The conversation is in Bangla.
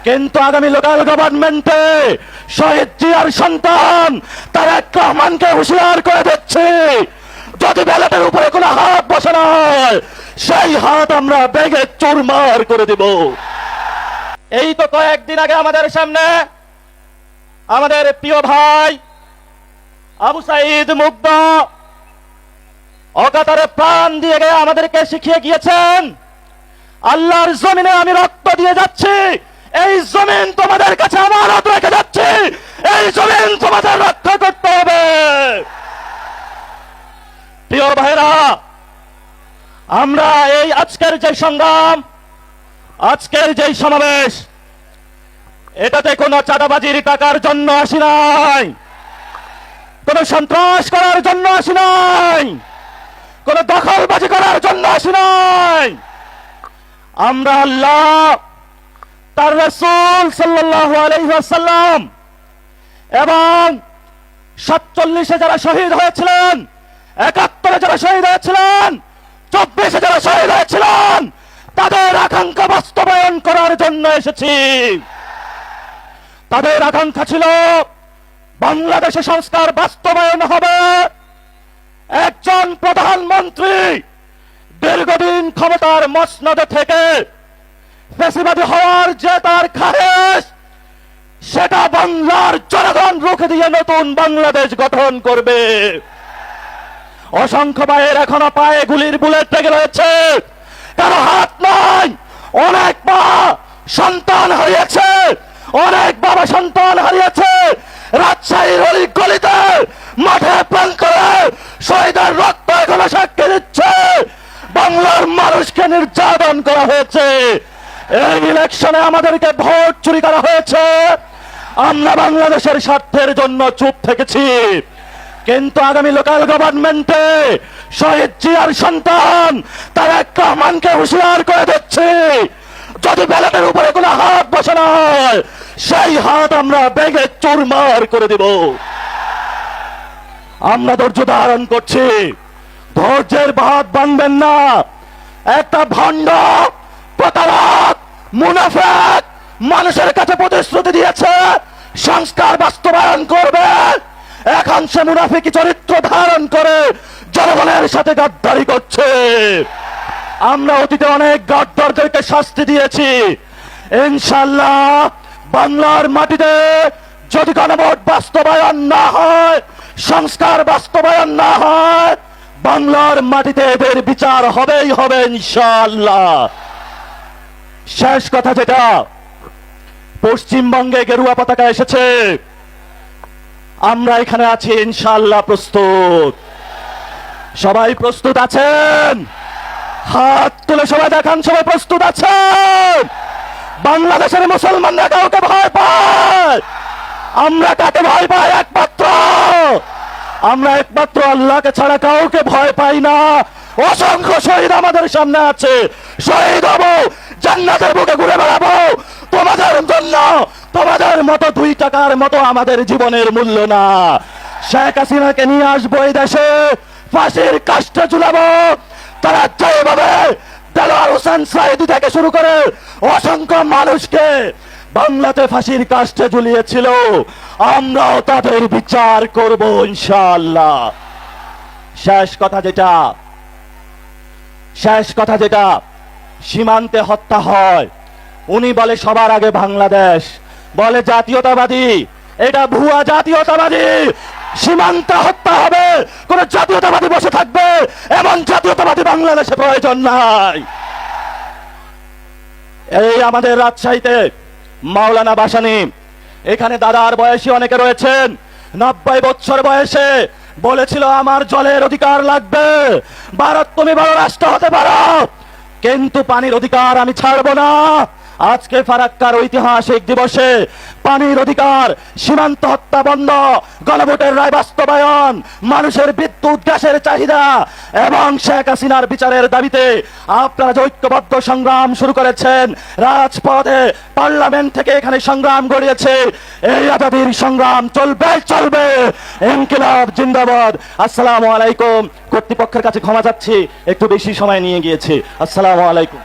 কিন্তু আগামী লোকাল গভর্নমেন্টে শহীদ জিয়ার সন্তান তারেক রহমানকে হুঁশিয়ার করে দিচ্ছে, যদি ব্যালটের উপরে কোনো হাত বসে না হয় সেই হাত আমরা বেগে চুরমার করে দিব। এই তো কয়েকদিন আগে আমাদের সামনে আমাদের প্রিয় ভাই আবু সাইদ মুগ্ধ অকাতরে প্রাণ দিয়ে গিয়ে আমাদেরকে শিখিয়ে গিয়েছেন, আল্লাহর জমিনে আমি রক্ত দিয়ে যাচ্ছি, এই জমিন তোমাদের কাছে আমানত রেখে যাচ্ছি, এই জমিন তোমাদের রক্ষা করতে হবে। প্রিয় ভাইরা, আমরা এই আজকের যে সংগ্রাম, আজকের যে সমাবেশ, এটাতে কোনো চাঁদাবাজির টাকার জন্য আসি নাই, কোনো সন্ত্রাস করার জন্য আসি নাই, কোনো দখলবাজি করার জন্য আসি নাই। আমরা আল্লাহ, তার রাসূল সাল্লাল্লাহু আলাইহি ওয়াসাল্লাম এবং 47-এ যারা শহীদ হয়েছিলেন, 71-এ যারা শহীদ হয়েছিলেন, 24-এ যারা শহীদ হয়েছিলেন, তাদের আকাঙ্ক্ষা বাস্তবায়ন করার জন্য এসেছি। তাদের আকাঙ্ক্ষা ছিল বাংলাদেশে সংস্কার বাস্তবায়ন হবে, একজন প্রধানমন্ত্রী দীর্ঘদিন ক্ষমতার মসনদে থেকে ফ্যাসিবাদী হওয়ার যে তার খায়েশ, সেটা বাংলার জনগণ রুখে দিয়ে নতুন বাংলাদেশ গঠন করবে। অসংখ্য ভাইয়ের এখনো পায়ে গুলির বুলেট লেগে রয়েছে, কারো হাত নাই, অনেক মা সন্তান হারিয়েছে, অনেক বাবা সন্তান হারিয়েছে। রাজশাহীর অলি গলিতে মাঠে প্রাণ করে শহীদের রক্ত এখনো সাক্ষী দিচ্ছে, বাংলার মানুষকে নির্যাতন করা হয়েছে। এই ইলেকশনে আমাদেরকে ভোট চুরি করা হয়েছে, আমরা বাংলাদেশের স্বার্থের জন্য চুপ থেকেছি। কিন্তু আগামী লোকাল গভর্নমেন্টে শহীদ জিয়ার সন্তান তারেক রহমানকে হুঁশিয়ার করে দিচ্ছে, যদি ব্যালটের উপরে কোনো হাত বসে না হয় সেই হাত আমরা বেগে চুরমার করে দিব। আমরা ধৈর্য ধারণ করছি, ধৈর্যের বাঁধ বাঁধবেন না। একটা ভণ্ড প্রতারক মুনাফিক মানুষের কাছে প্রতিশ্রুতি দিয়েছে সংস্কার বাস্তবায়ন করবে, এখন সে মুনাফিকি চরিত্র ধারণ করে জনগণের সাথে গাদ্দারি করছে। আমরা অতীতে অনেক গাদ্দারদেরকে শাস্তি দিয়েছি, ইনশাআল্লাহ বাংলার মাটিতে যদি গণভোট বাস্তবায়ন না হয়, সংস্কার বাস্তবায়ন না হয়, বাংলার মাটিতে এদের বিচার হবেই হবে ইনশাআল্লাহ। শেষ কথা যেটা, পশ্চিমবঙ্গে গেরুয়া পতাকা এসেছে, আমরা এখানে আছি ইনশাআল্লাহ প্রস্তুত। সবাই প্রস্তুত আছেন? হাত তুলে সবাই দেখান, সবাই প্রস্তুত আছেন? বাংলাদেশের মুসলমানরা কাউকে ভয় পায়? আমরা কাকে ভয় পাই? আমরা একমাত্র আল্লাহকে ছাড়া কাউকে ভয় পাই না। অসংখ্য শহীদ আমাদের সামনে আছে, শহীদ হব, জান্নাতের বুকে ঘুরে বেড়াবো তোমাদের জন্য। তোমাদের মতো 2 টাকার মতো আমাদের জীবনের মূল্য না। শেখ হাসিনাকে নিয়ে আসবো এই দেশে, ফাঁসির কাষ্ঠে ঝুলাবো। তারা যেভাবে দেলোয়ার হোসেন সাঈদী থেকে শুরু করে অসংখ্য মানুষকে বাংলাতে ফাঁসির কাষ্ঠে ঝুলিয়েছিল, আমরাও তাদের বিচার করব ইনশাআল্লাহ। শেষ কথা যেটা, সীমান্তে হত্যা হয়, উনি বলে সবার আগে বাংলাদেশ, বলে জাতীয়তাবাদী, এটা ভুয়া জাতীয়তাবাদী। সীমান্তে হত্যা হবে, কোন জাতীয়তাবাদী বসে থাকবে এমন জাতীয়তাবাদী বাংলাদেশে প্রয়োজন নাই। এই আমাদের রাজশাহীতে মাওলানা ভাসানী, এখানে দাদার বয়সী অনেকে রয়েছেন, 90 বছর বয়সে বলেছিল আমার জলের অধিকার লাগবে, ভারত তুমি বড় রাষ্ট্র হতে পারো, কিন্তু পানির অধিকার আমি ছাড়বো না। আজকে ফারাক্কার ঐতিহাসিক দিবসে পানির অধিকার, সীমান্ত হত্যা বন্ধ, গণভোটের রায় বাস্তবায়ন, মানুষের বিদ্যুৎ গ্যাসের চাহিদা এবং শেখ হাসিনার বিচারের দাবিতে আপনারা যে ঐক্যবদ্ধ সংগ্রাম শুরু করেছেন, রাজপথে পার্লামেন্ট থেকে এখানে সংগ্রাম গড়িয়েছে, এই আজাদির সংগ্রাম চলবে। ইনকিলাব জিন্দাবাদ। আসসালামু আলাইকুম। কর্তৃপক্ষের কাছে ক্ষমা চাচ্ছি, একটু বেশি সময় নিয়ে গিয়েছি। আসসালামু আলাইকুম।